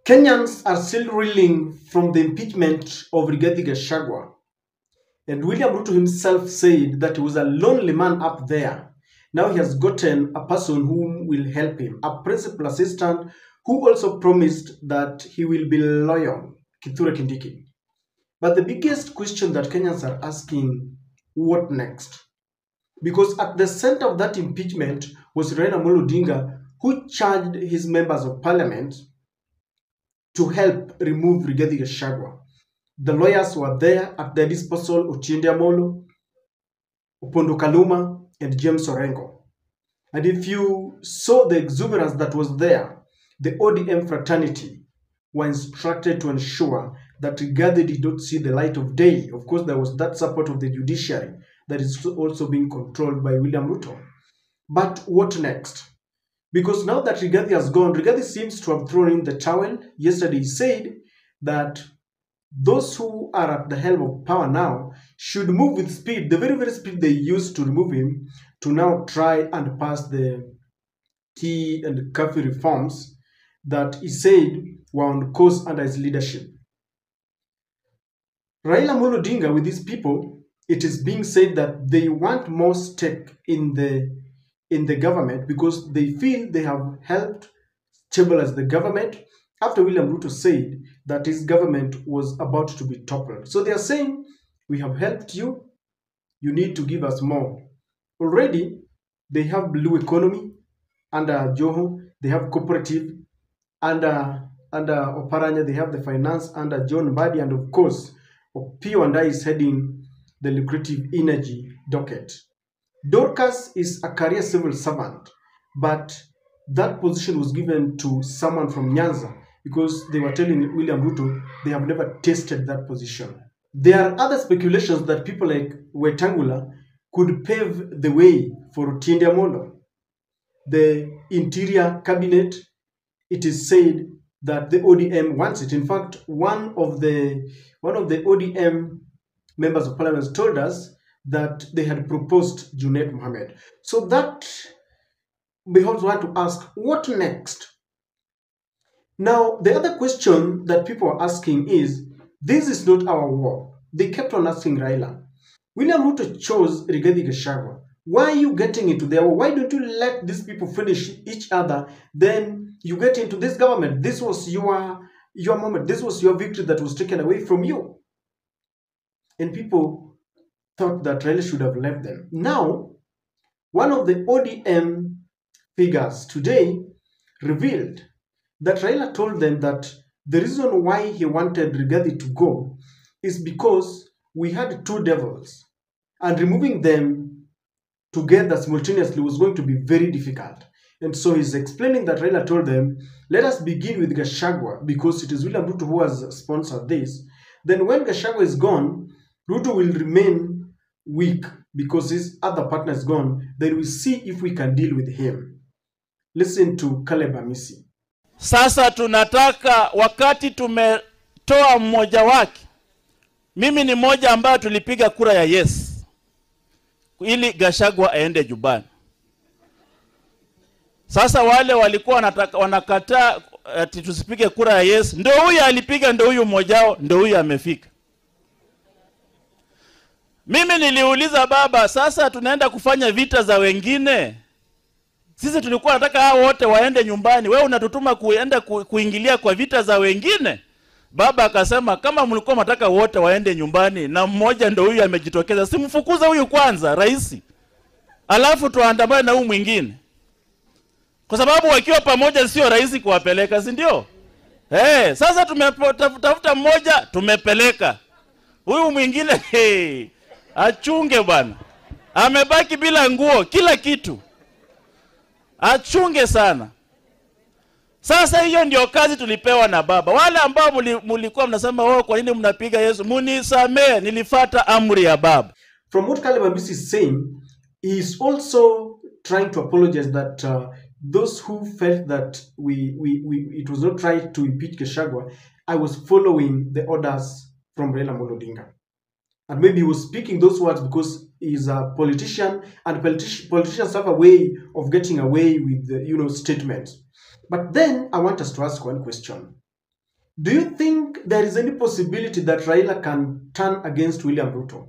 Kenyans are still reeling from the impeachment of Rigathi Gachagua. And William Ruto himself said that he was a lonely man up there. Now he has gotten a person who will help him, a principal assistant who also promised that he will be loyal, Kithure Kindiki. But the biggest question that Kenyans are asking, what next? Because at the center of that impeachment was Raila Odinga, who charged his members of parliament to help remove Rigathi Gachagua. The lawyers were there at their disposal: Ochiende Amolo, Opondo Kaluma, and James Orengo. And if you saw the exuberance that was there, the ODM fraternity were instructed to ensure that Rigathi did not see the light of day. Of course, there was that support of the judiciary that is also being controlled by William Ruto. But what next? Because now that Rigathi has gone, Rigathi seems to have thrown in the towel. Yesterday he said that those who are at the helm of power now should move with speed, the very, very speed they used to remove him, to now try and pass the tea and coffee reforms that he said were on course under his leadership. Raila Odinga with these people, it is being said that they want more stake in the government because they feel they have helped stabilize the government after William Ruto said that his government was about to be toppled. So they are saying, we have helped you, you need to give us more. Already, they have blue economy under Joho, they have cooperative under Oparanya, they have the finance under John Mbadi, and of course, Opio and I is heading the lucrative energy docket. Dorcas is a career civil servant, but that position was given to someone from Nyanza because they were telling William Ruto they have never tasted that position. There are other speculations that people like Wetangula could pave the way for Ochiende Amolo. The interior cabinet, it is said that the ODM wants it. In fact, one of the ODM members of parliament told us that they had proposed Junaid Mohammed. So that beholds one to ask, what next? Now, the other question that people are asking is, this is not our war. They kept on asking Raila. William Ruto chose Rigathi Gachagua. Why are you getting into their war? Why don't you let these people finish each other? Then you get into this government. This was your moment. This was your victory that was taken away from you. And people thought that Raila should have left them. Now, one of the ODM figures today revealed that Raila told them that the reason why he wanted Rigathi to go is because we had two devils, and removing them together simultaneously was going to be very difficult. And so he's explaining that Raila told them, let us begin with Gachagua because it is William Ruto who has sponsored this. Then when Gachagua is gone, Ruto will remain weak because his other partner is gone. Then we see if we can deal with him. Listen to Caleb Amisi. Sasa tunataka wakati tumetoa mmoja wake. Mimi ni mmoja ambaye tulipiga kura ya yes ili Gachagua aende nyumbani. Sasa wale walikuwa wanakataa ati tusipige kura ya yes, ndio huyu alipiga, ndio huyu mmoja wao, ndio huyu amefika. Mimi niliuliza baba, sasa tunaenda kufanya vita za wengine. Sisi tulikuwa nataka hao wote waende nyumbani. Wewe unatutuma kuenda kuingilia kwa vita za wengine? Baba akasema kama mlikuwa mnataka wote waende nyumbani na mmoja ndio huyu amejitokeza, simfukuza huyu kwanza rais. Alafu tuandamane na huyu mwingine. Kwa sababu wakiwa pamoja sio rahisi kuwapeleka, si ndio? Sasa tumetafuta mmoja tumepeleka. Huyu mwingine achunge bwana. Amebaki bila nguo, kila kitu. Achunge sana. Sasa hiyo ndio kazi tulipewa na baba. Wale ambao mulikuwa mnasema kwa nini mnapiga Yesu, munisamee, nilifuata amri ya baba. From what Caleb Ambisi is saying, he is also trying to apologize that those who felt that it was not right to impeach Gachagua, I was following the orders from Raila Odinga. And maybe he was speaking those words because he's a politician, and politicians have a way of getting away with statements. But then I want us to ask one question. Do you think there is any possibility that Raila can turn against William Ruto?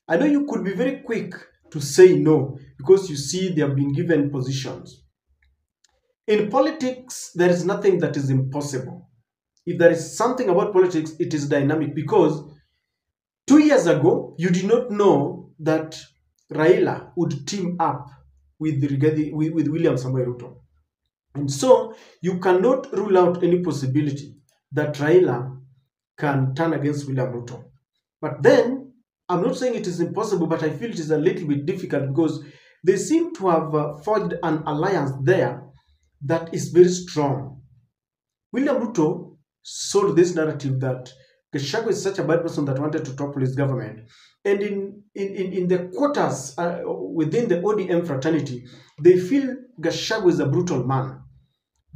I know you could be very quick to say no because you see they have been given positions. In politics, there is nothing that is impossible. If there is something about politics, it is dynamic because 2 years ago, you did not know that Raila would team up with, with William Samoei Ruto. And so you cannot rule out any possibility that Raila can turn against William Ruto. But then, I'm not saying it is impossible, but I feel it is a little bit difficult because they seem to have forged an alliance there that is very strong. William Ruto sold this narrative that Gachagua is such a bad person that wanted to topple his government. And in the quarters within the ODM fraternity, they feel Gachagua is a brutal man.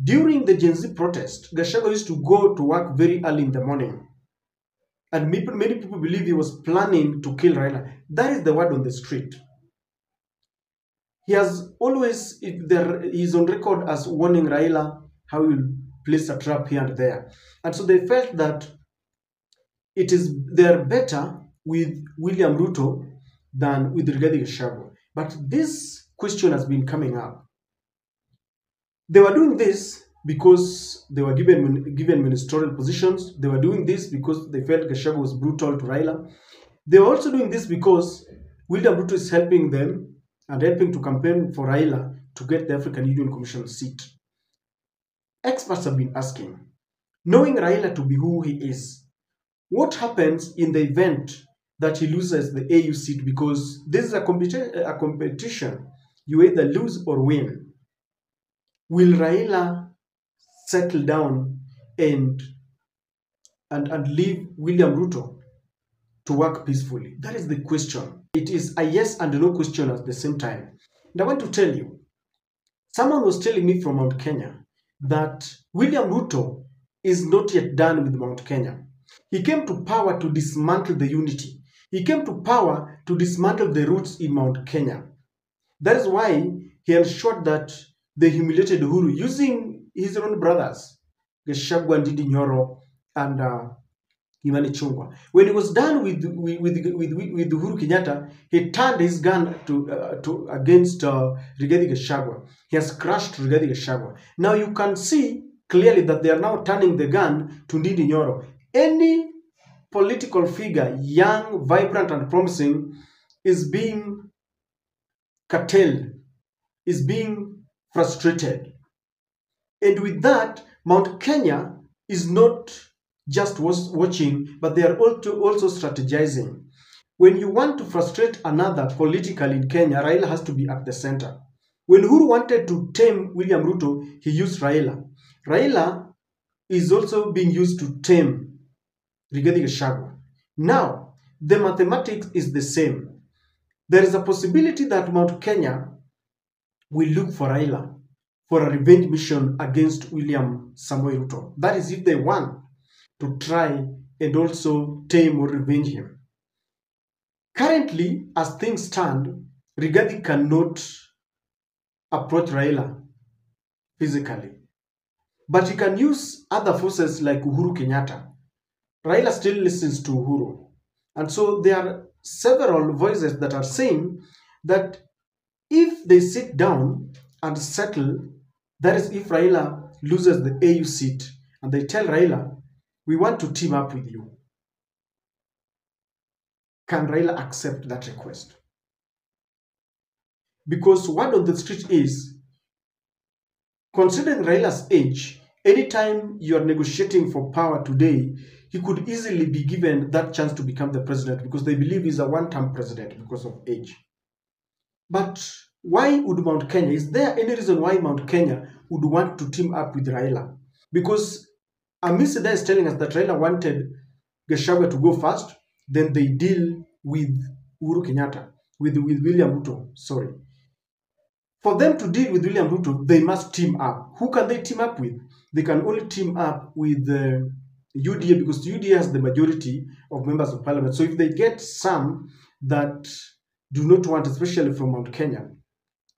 During the Gen Z protest, Gachagua used to go to work very early in the morning. And many people believe he was planning to kill Raila. That is the word on the street. He has always, he's on record as warning Raila how he will place a trap here and there. And so they felt that they're better with William Ruto than with Rigathi Gachagua. But this question has been coming up. They were doing this because they were given ministerial positions. They were doing this because they felt Gachagua was brutal to Raila. They were also doing this because William Ruto is helping them and helping to campaign for Raila to get the African Union Commission seat. Experts have been asking, knowing Raila to be who he is, what happens in the event that he loses the AU seat? Because this is a competition. You either lose or win. Will Raila settle down and leave William Ruto to work peacefully? That is the question. It is a yes and no question at the same time. And I want to tell you, someone was telling me from Mount Kenya that William Ruto is not yet done with Mount Kenya. He came to power to dismantle the unity. He came to power to dismantle the roots in Mount Kenya. That is why he ensured that they humiliated Uhuru using his own brothers, Gachagua and Ndindi Nyoro and Imani Chungwa. When he was done with Uhuru Kenyatta, he turned his gun against Rigathi Gachagua. He has crushed Rigathi Gachagua. Now you can see clearly that they are now turning the gun to Ndindi Nyoro. Any political figure, young, vibrant, and promising, is being curtailed, is being frustrated. And with that, Mount Kenya is not just watching, but they are also strategizing. When you want to frustrate another politically in Kenya, Raila has to be at the center. When Uhuru wanted to tame William Ruto, he used Raila. Raila is also being used to tame Rigathi Gachagua. Now, the mathematics is the same. There is a possibility that Mount Kenya will look for Raila for a revenge mission against William Samoei Ruto. That is if they want to try and also tame or revenge him. Currently, as things stand, Rigathi cannot approach Raila physically. But he can use other forces like Uhuru Kenyatta. Raila still listens to Uhuru. And so there are several voices that are saying that if they sit down and settle, that is if Raila loses the AU seat, and they tell Raila, we want to team up with you. Can Raila accept that request? Because word on the street is, considering Raila's age, anytime you are negotiating for power today, he could easily be given that chance to become the president because they believe he's a one-term president because of age. But why would Mount Kenya? Is there any reason why Mount Kenya would want to team up with Raila? Because Amisi there is telling us that Raila wanted Gachagua to go first, then they deal with Uhuru Kenyatta, with William Ruto, sorry. For them to deal with William Ruto, they must team up. Who can they team up with? They can only team up with UDA because UDA has the majority of members of parliament. So if they get some that do not want, especially from Mount Kenya,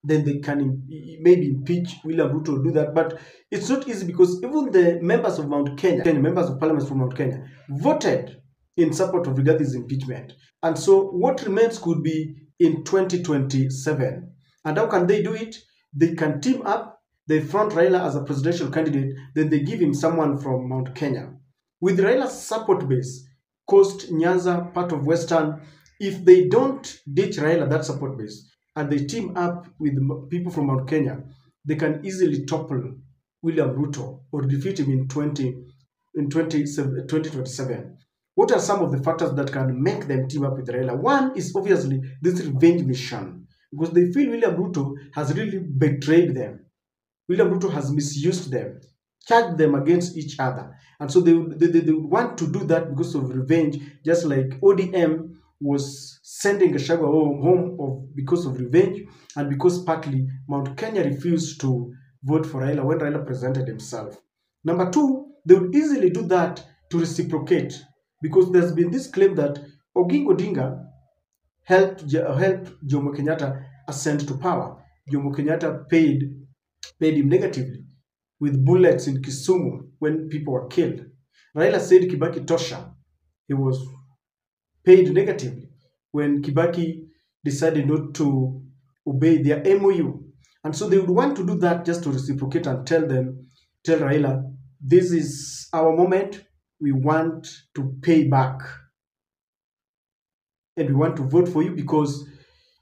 then they can maybe impeach William Ruto or do that. But it's not easy because even the members of Mount Kenya, members of parliament from Mount Kenya, voted in support of Rigathi's impeachment. And so what remains could be in 2027. And how can they do it? They can team up, they front Raila as a presidential candidate, then they give him someone from Mount Kenya. With Raila's support base, Coast, Nyanza, part of Western, if they don't ditch Raila, that support base, and they team up with people from Mount Kenya, they can easily topple William Ruto or defeat him in 2027. What are some of the factors that can make them team up with Raila? One is obviously this revenge mission, because they feel William Ruto has really betrayed them. William Ruto has misused them, charged them against each other. And so they want to do that because of revenge, just like ODM was sending Gachagua home because of revenge, and because partly Mount Kenya refused to vote for Raila when Raila presented himself. Number two, they would easily do that to reciprocate, because there's been this claim that Oginga Odinga helped Jomo Kenyatta ascend to power. Jomo Kenyatta paid him negatively with bullets in Kisumu when people were killed. Raila said Kibaki tosha. He was paid negatively when Kibaki decided not to obey their MOU. And so they would want to do that just to reciprocate and tell Raila, this is our moment. We want to pay back. And we want to vote for you because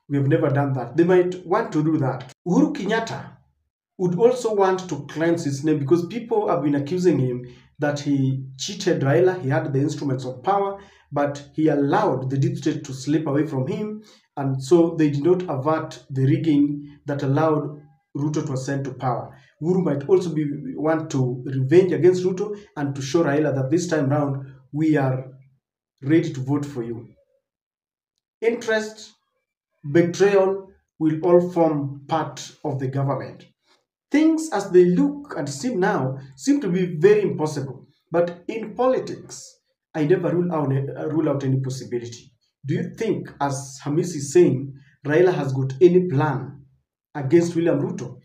we have never done that. They might want to do that. Uhuru Kenyatta would also want to cleanse his name, because people have been accusing him that he cheated Raila. He had the instruments of power, but he allowed the deep state to slip away from him. And so they did not avert the rigging that allowed Ruto to ascend to power. Uhuru might also want to revenge against Ruto and to show Raila that this time round we are ready to vote for you. Interest, betrayal will all form part of the government. Things as they look and seem now seem to be very impossible. But in politics, I never rule out any possibility. Do you think, as Hamis is saying, Raila has got any plan against William Ruto?